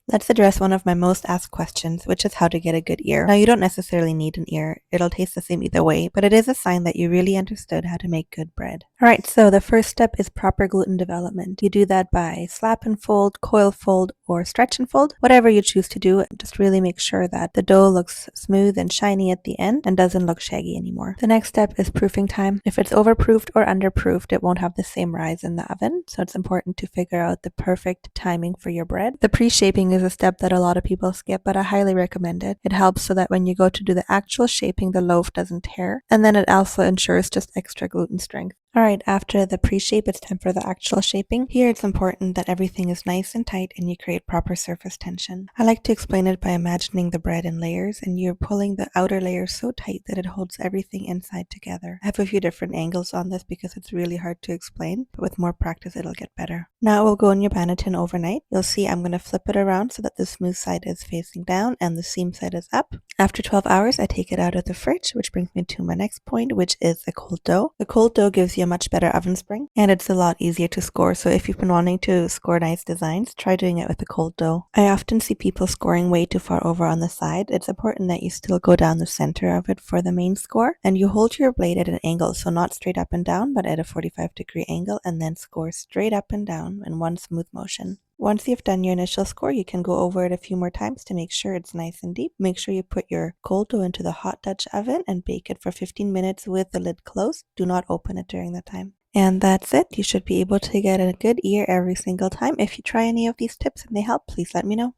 Let's address one of my most asked questions, which is how to get a good ear. Now, you don't necessarily need an ear. It'll taste the same either way, but it is a sign that you really understood how to make good bread. Alright, so the first step is proper gluten development. You do that by slap and fold, coil fold, or stretch and fold. Whatever you choose to do, just really make sure that the dough looks smooth and shiny at the end and doesn't look shaggy anymore. The next step is proofing time. If it's overproofed or underproofed, it won't have the same rise in the oven, so it's important to figure out the perfect timing for your bread. The pre-shaping is a step that a lot of people skip, but I highly recommend it. It helps so that when you go to do the actual shaping, the loaf doesn't tear, and then it also ensures just extra gluten strength. Alright, after the pre-shape, it's time for the actual shaping. Here it's important that everything is nice and tight and you create proper surface tension. I like to explain it by imagining the bread in layers, and you're pulling the outer layer so tight that it holds everything inside together. I have a few different angles on this because it's really hard to explain, but with more practice it'll get better. Now it will go in your banneton overnight. You'll see I'm going to flip it around so that the smooth side is facing down and the seam side is up. After 12 hours, I take it out of the fridge, which brings me to my next point, which is a cold dough. The cold dough gives you a much better oven spring, and it's a lot easier to score. So if you've been wanting to score nice designs, try doing it with a cold dough. I often see people scoring way too far over on the side. It's important that you still go down the center of it for the main score, and you hold your blade at an angle, so not straight up and down, but at a 45-degree angle, and then score straight up and down in one smooth motion. Once you've done your initial score, you can go over it a few more times to make sure it's nice and deep. Make sure you put your cold dough into the hot Dutch oven and bake it for 15 minutes with the lid closed. Do not open it during that time. And that's it. You should be able to get a good ear every single time. If you try any of these tips and they help, please let me know.